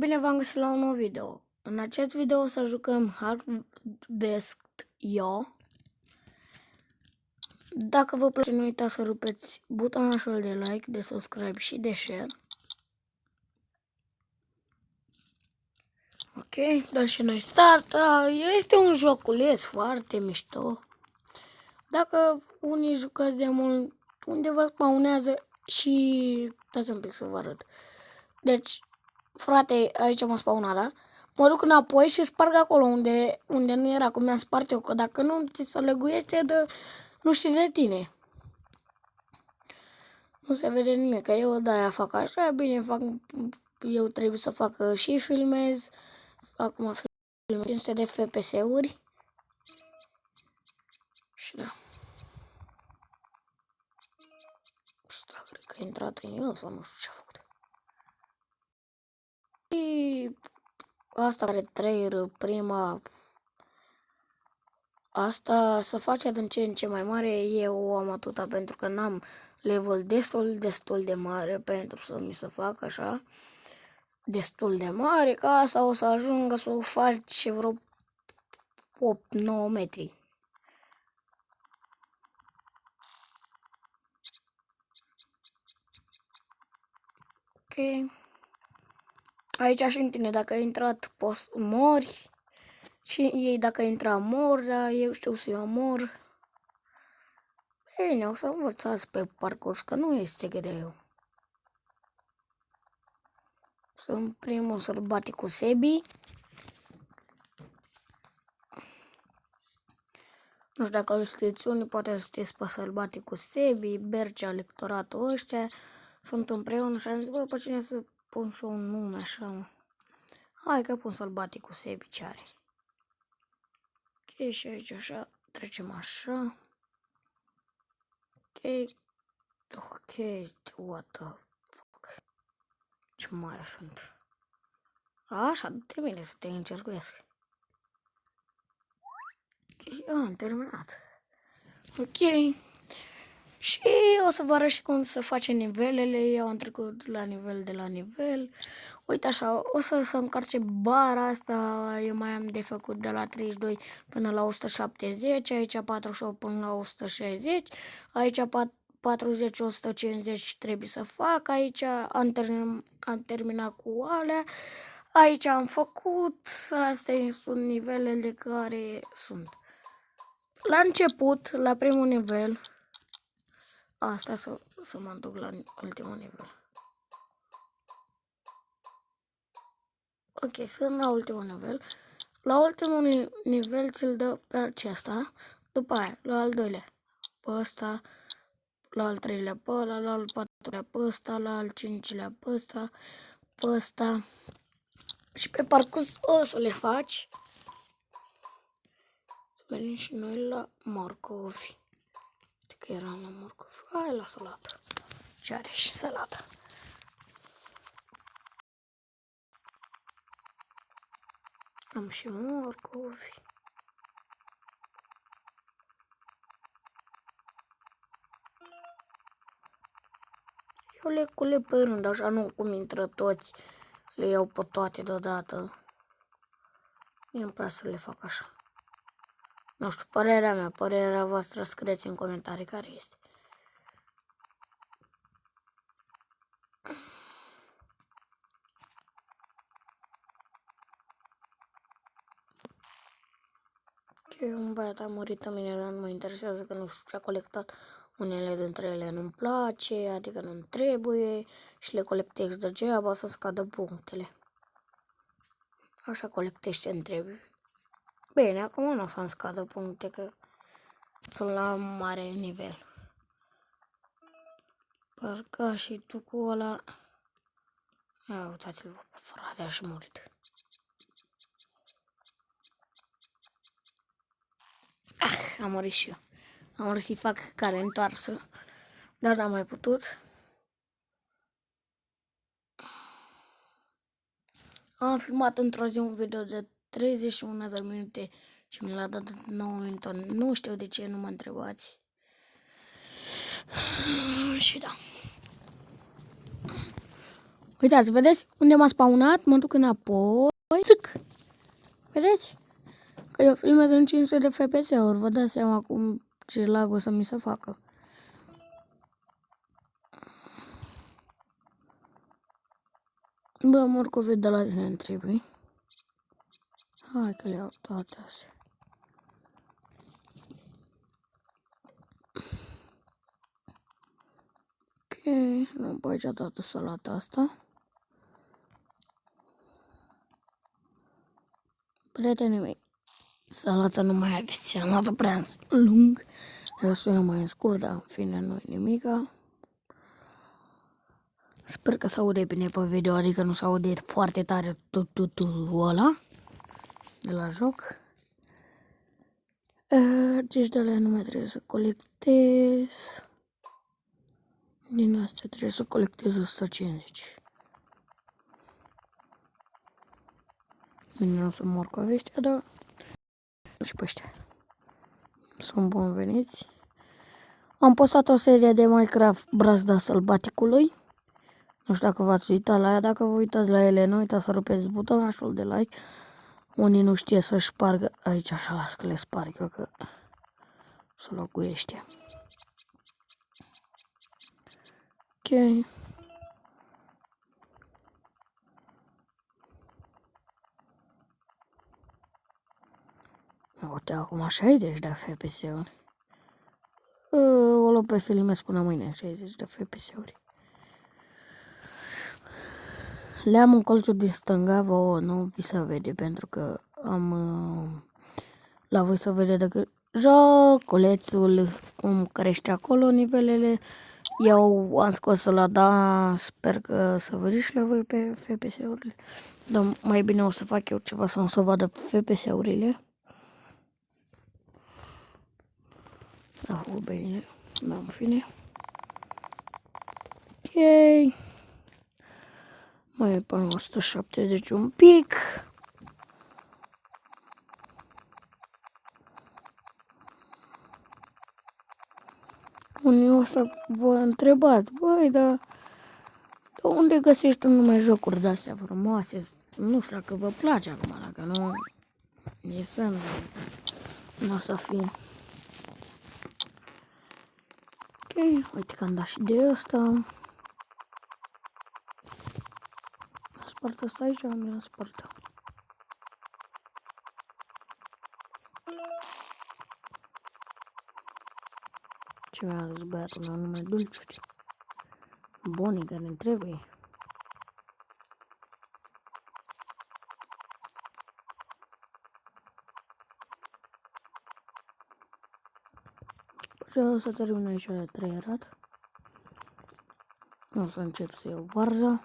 Bine v-am găsit la un nou video. În acest video o să jucăm Hardest Yo. Dacă vă place, nu uitați să rupeți butonul de like, de subscribe și de share. Ok, dăm și noi start. Este un joculeț foarte mișto. Dacă unii jucați de mult, unde vă spawnează și... Dați un pic să vă arăt. Deci, frate, aici m-a spawnat, da? Mă duc înapoi și sparg acolo unde nu era, cum mi-am spart eu, că dacă nu ți se lăguiește, nu știi de tine. Nu se vede nimic, că eu de-aia fac așa, bine, eu trebuie să fac și filmez. Acum filmez 500 de FPS-uri. Și da. Asta cred că a intrat în el sau nu știu ce a făcut. Și asta are trailer, prima. Asta să face din ce în ce mai mare, eu am atâta pentru că n-am level destul de mare pentru să mi se facă așa. Destul de mare, ca asta o să ajungă să o faci vreo 8-9 metri. Ok. Aici și în tine, dacă ai intrat, poți mori. Și ei dacă intra mor, dar eu știu să eu mor. Bine, o să învățați pe parcurs, că nu este greu. Sunt primul sălbatic cu Sebi. Nu știu dacă îl știți unii, poate îl știți pe sălbatic cu Sebi, Bercea, Lectoratul ăștia. Sunt împreună și am zis, bă, pe cine să pun și un nume așa, mă. Hai că pun sălbatic cu Sebi, ce are. Ok, și aici așa, trecem așa. Ok, what the fuck. Ce mare sunt. Așa, de bine să te încercuiesc. Ok, am terminat. Ok. Și o să vă arăt și cum se face nivelele. Eu am trecut la nivel de la nivel. Uite așa, o să se încarce bara asta. Eu mai am de făcut de la 32 până la 170. Aici 48 până la 160. Aici 40-150 trebuie să fac. Aici am terminat cu alea. Aici am făcut. Astea sunt nivelele care sunt. La început, la primul nivel, asta să mă duc la ultimul nivel. Ok, sunt la ultimul nivel. La ultimul nivel ți-l dă pe acesta. După aia, la al doilea, pe ăsta. La al treilea, pe ăla. La al patrulea, pe ăsta. La al cincilea, pe ăsta. Pe ăsta. Și pe parcurs o să le faci. Să mergem și noi la morcovi. Uite că eram la morcovi. Hai la salată. Ce are și salată. Am și morcovi. Eu le culeg pe rând, așa nu cum intră toți. Le iau pe toate deodată. Mie îmi place să le fac așa. Nu știu, părerea mea, părerea voastră, scrieți în comentarii care este. Ok, un băiat a murit în mine, dar nu mă interesează că nu știu ce a colectat. Unele dintre ele nu-mi place, adică nu-mi trebuie și le colectez degeaba să scadă punctele. Așa colectezi ce-mi trebuie. Bine, acum nu o să-mi scadă puncte, că sunt la mare nivel. Parcă și tu cu ăla... Ia uitați-l, frate, a și murit. Am murit și eu. Am vrut să-i fac care întoarsă, dar n-am mai putut. Am filmat într-o zi un video de 31 de minute și mi l-a dat 9 minute. Nu știu de ce, nu mă întrebați. Și da. Uitați, vedeți? Unde m-a spawnat, mă duc înapoi. Țic! Vedeți? Că eu filmez în 500 de FPS-uri. Vă dați seama cum ce lag o să mi se facă. Bă, morcovii de la tine trebuie. Hai că le iau toate astea. Ok, luăm pe aici toată salata asta. Prietenii mei, salata nu mai are, ți-am luat-o prea lung. Trebuie să o iau mai scurt, dar în fine nu-i nimica. Sper că se aude bine pe video, adică nu se aude foarte tare tututul ăla de la joc. Deci de alea nu mai trebuie să colectez. Din astea trebuie să colectez 150. Bine, nu sunt morcovi ăștia, dar și pe ăștia. Sunt bun veniți. Am postat o serie de Minecraft Brazda Sălbaticului. Nu știu dacă v-ați uitat la ea, dacă vă uitați la ele, nu uitați să rupeți butonașul de like. Unii nu știe să-și spargă, aici așa las că le sparg eu, că să locuiește. Ok. Uite, acum 60 de FPS-uri. O luăm pe filme până mâine, 60 de FPS-uri. Le-am în colțul din stânga, vouă nu vi se vede pentru că am la voi să vede decât joculețul, cum crește acolo nivelele. Eu am scos la da, sper că să văd și la voi pe FPS-urile. Dar mai bine o să fac eu ceva să nu se vadă FPS-urile. Da, bine, da, în fine. Ok. Mai e până 170 un pic. Unii o să vă întrebați, băi, dar de unde găsești numai jocuri de-astea frumoase? Nu știu dacă vă place acum, dacă nu, e sân, nu o să fie. Ok, uite că am dat și de ăsta. Am spart ăsta aici, mi-am spart. Ce mi-a adus băiatul meu nume dulciuri? Buni, care ne trebuie. Și o să termin aici de 3 arat. O să încep să iau varza.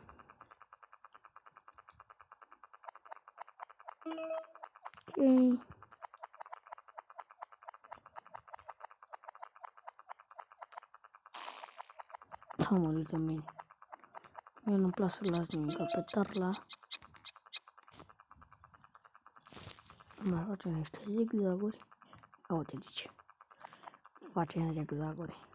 Ok. Da, mă, uite mine. Mie nu-mi place să las nimic pe tarla. Mai facem niște zigzaguri. Uite de ce. Facem zigzaguri.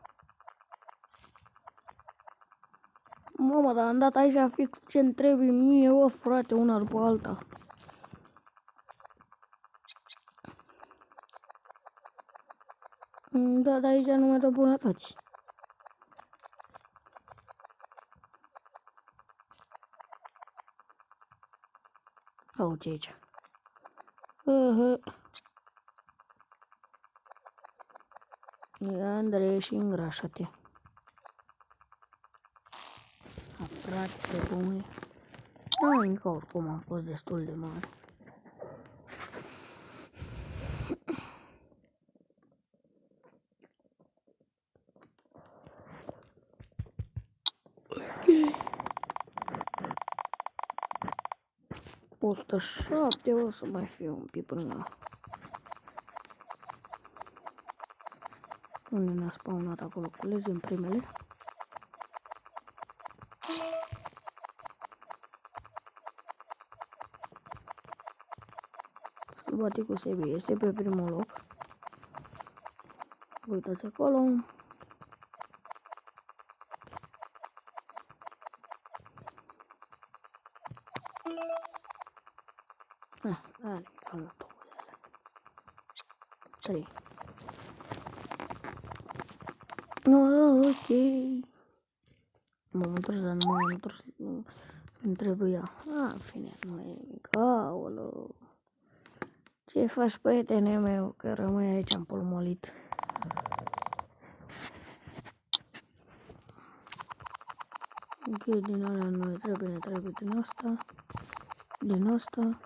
Mamă, dar am dat aici fix ce-mi trebuie mie, bă, frate, una după alta. Da, dar aici nu mai dă bunătăți. Uite aici. Ia, Andrei, și îngrașă-te. Frate, cum e? Da, încă oricum am fost destul de mare. Ok. 107 o să mai fie un pic până la... Unde ne-a spawnat acolo colegii în primele. Sălbaticul Sebi este pe primul loc. Uitați acolo. Cam 3. Ok. M-am întors, dar nu m-am întors. Îmi trebuia. În fine, nu e nimic. Aoleu. Ce faci, prietene meu, că rămâi aici împolmolit? Ok, din alea nu ne trebuie din asta. Din asta.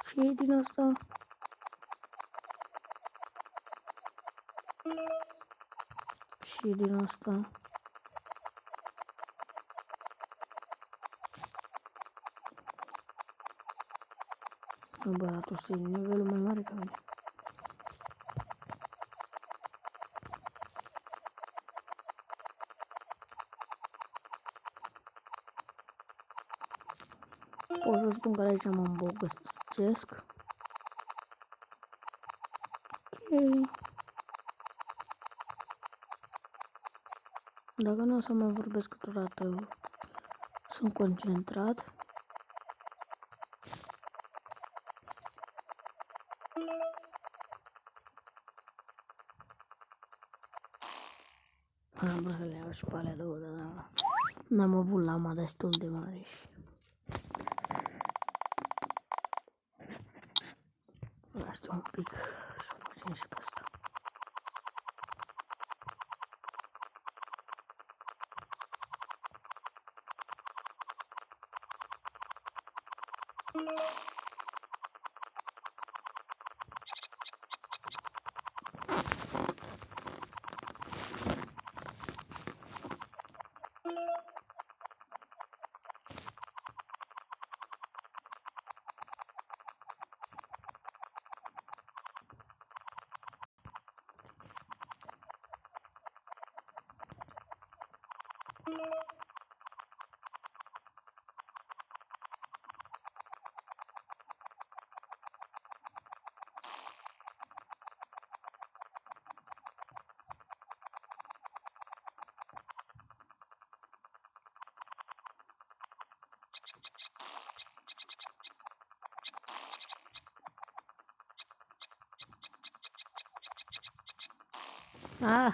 Și din asta. Și din asta. Băiatul ăsta e nivelul mai mare ca mine. Pot să spun că aici mă îmbogățesc. Ok. Dacă nu o să mai vorbesc câteodată, sunt concentrat. Am vrut să le iau și pe alea două, dar n-am avut lama destul de mare și... Lasă un pic și o facem și pe asta.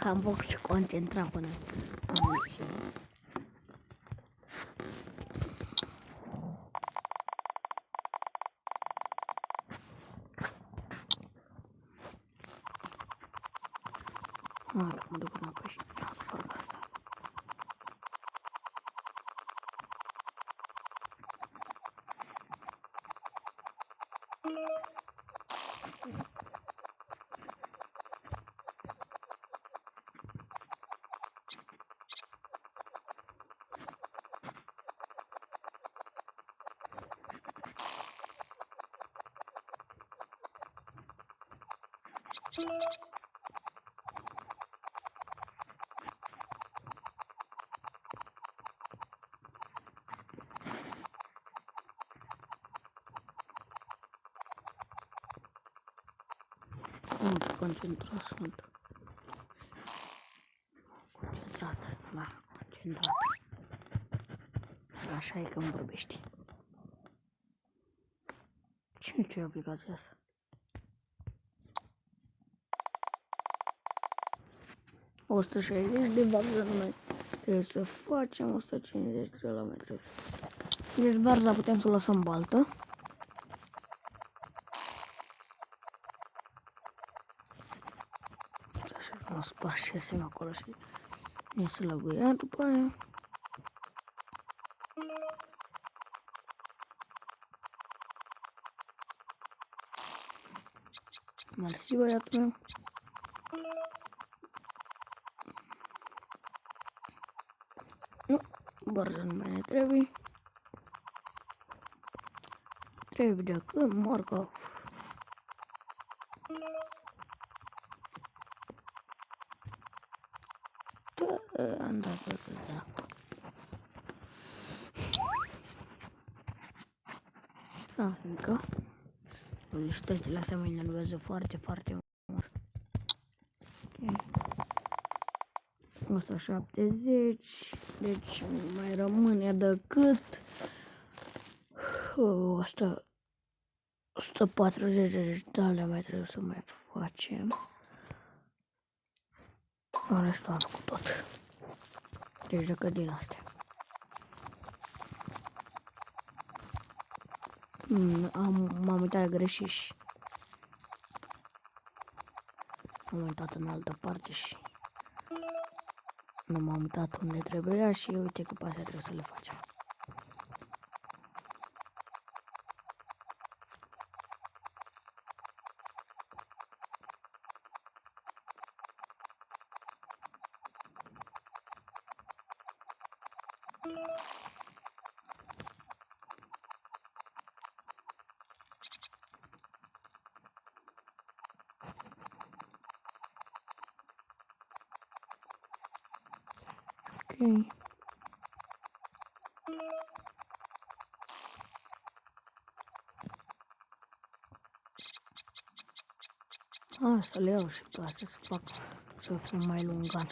Am fost și concentrat până am ieșit. Mă duc înapoi și fac asta. Sunt concentrat, concentrat. Așa e când vorbești. Ce e aplicația asta? O 160 de barza numai. Trebuie să facem 150 de km. Deci barza putem să o lăsăm baltă. Așa că o sparșesem acolo și ne se lăguia după aia. Mersi, băiatul meu. Nu, barza nu mai ne trebuie. Trebuie de când marca. Am dat tot dracu. Încă. Publicitățile astea mă enervează foarte, foarte mult. Ok. 170. Deci nu mai rămâne decât Asta 140 de tale mai trebuie să mai facem. Restul am făcut tot. Deci decât din astea. M-am uitat greșit și am uitat în altă parte și nu m-am uitat unde trebuia și uite că pe astea trebuie să le facem. Ok. Să le iau și pe astea să fac să fiu mai lungan.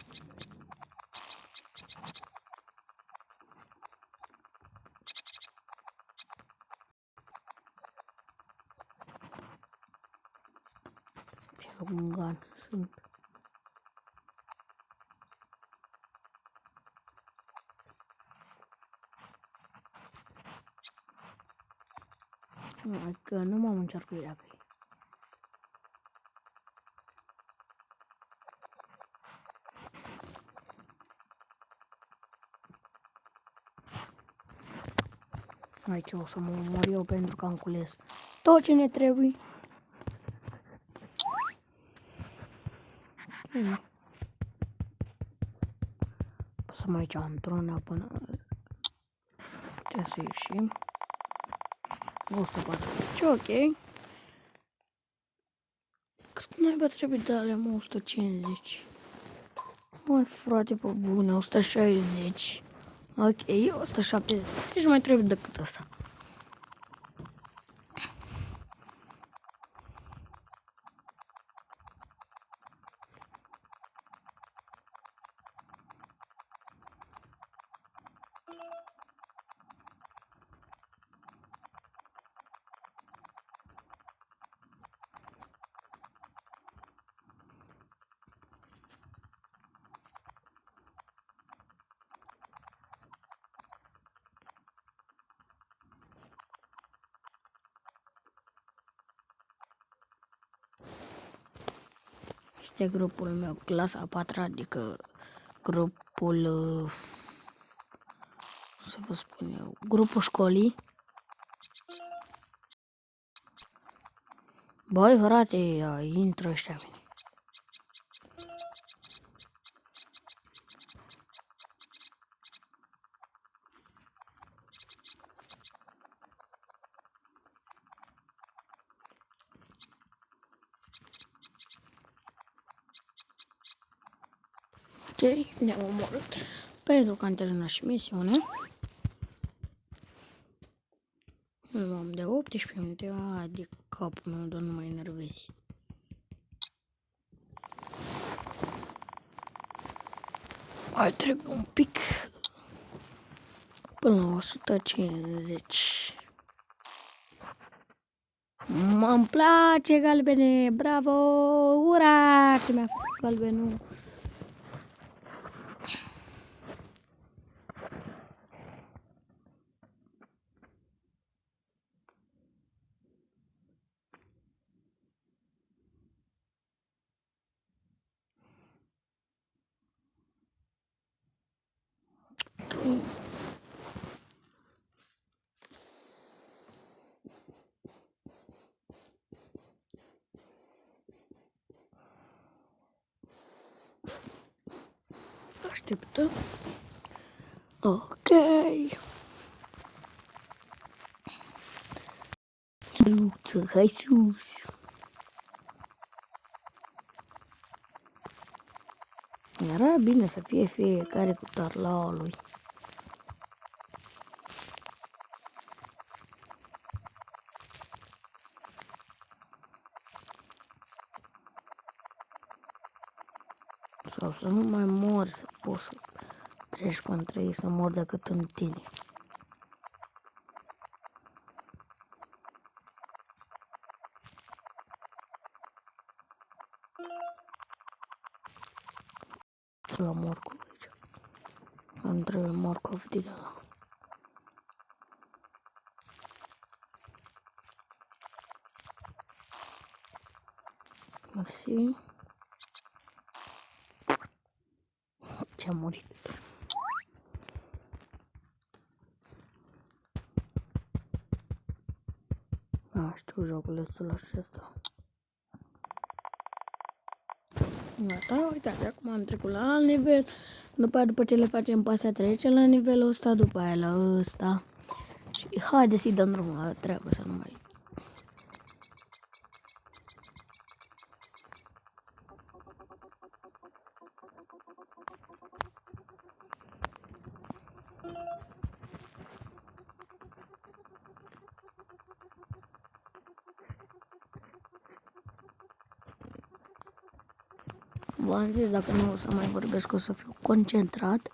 Ce lungan sunt. Că nu m-am încercat dacă e. Aici o să mă omor eu pentru că am cules tot ce ne trebuie. Păsăm aici într-una până putem să ieșim. 140, ok. Cât naiba trebuie de alea, 150. Măi frate, pe bune, 160. Ok, 170. Deci nu mai trebuie decât asta. Este grupul meu, clasa a patra, adică grupul, să vă spun eu, grupul școlii. Băi, frate, intră ăștia mine. Ok, ne-am omorât pentru că am terminat și misiunea. M-am de 18 minute, de capul meu, dar nu mă enervezi. Mai trebuie un pic până la 150. Mă-mi place galbene, bravo, ura, ce mi-a făcut galbenul. Așteptăm. Ok. Sus, hai sus. Era bine să fie fiecare cu tarlaua lui. Sau să nu mai mor, să poți să treci contra ei, să mor decât în tine. La morcov aici. Îmi trebuie morcov din ăla. Mersi. Ce-a murit. Știu joculețul acesta. Gata, uitați, acum am trecut la alt nivel. După ce le facem pe astea, trece la nivelul ăsta, după aia la ăsta. Și haide să-i dăm drumul la treabă, să nu mai... V-am zis, dacă nu o să mai vorbesc, o să fiu concentrat.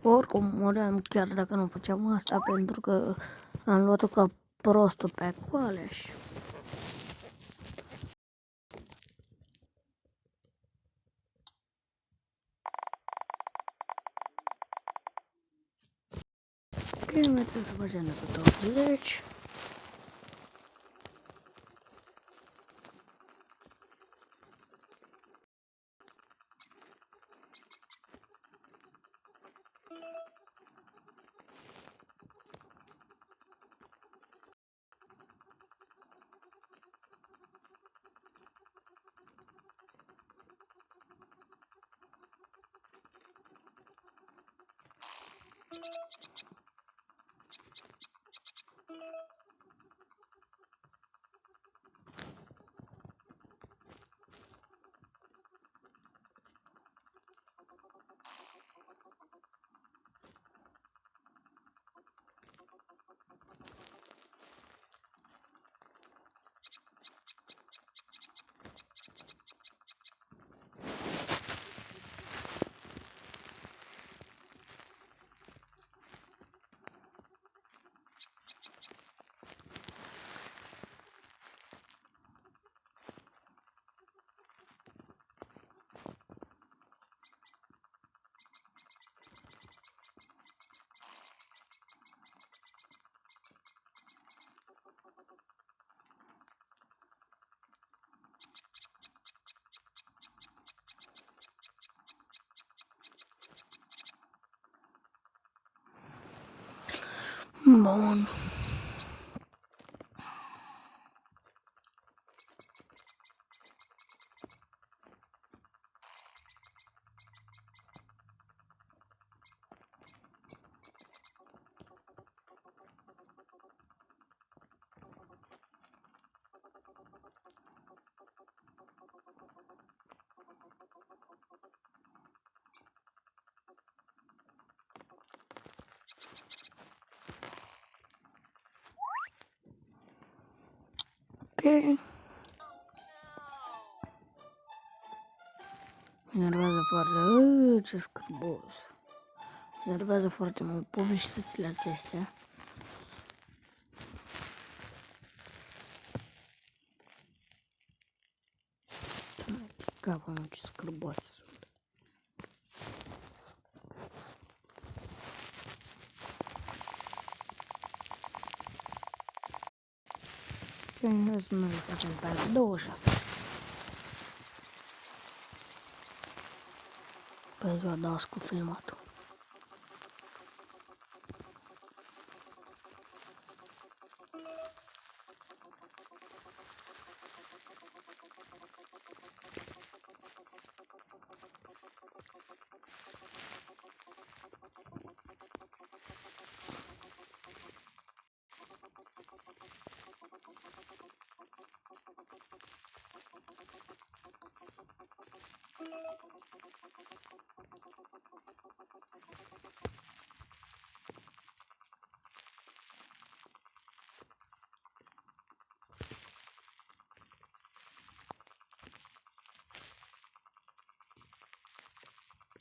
Oricum muream chiar dacă nu făceam asta, pentru că am luat-o ca prostul pe acolo și... Ok, mai trebuie să facem de pe 20. Bun. Ok. Mă enervează foarte... ce scârbos. Mă enervează foarte mult publicitățile acestea. Capul meu, ce scârboase sunt. Ok, să mai facem pe alea 27. Pe ziua de azi cu filmatul.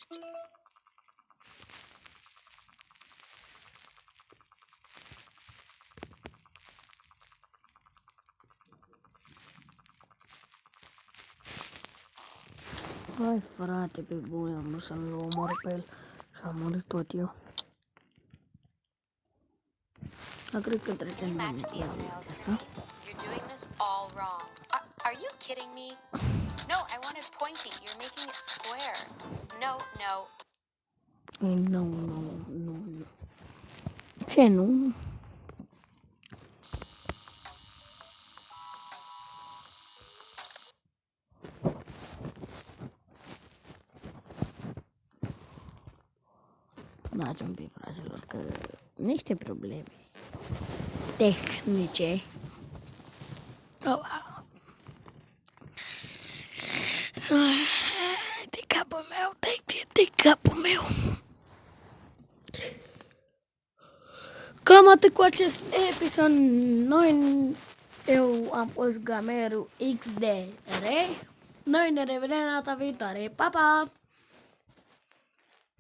Hai frate, pe bune, am vrut să-l omor pe el și am murit tot eu. Dar cred că trecem la asta. You're doing this all wrong. Are you kidding me? No, I wanted pointy. You're making it square. No, no. Nu. Ce nu? Dați un pic, fraților, că niște probleme tehnice. De capul meu, de capul meu. Cam atât cu acest episod. Eu am fost Gamerul XDR. Noi ne revedem data viitoare. Pa, pa!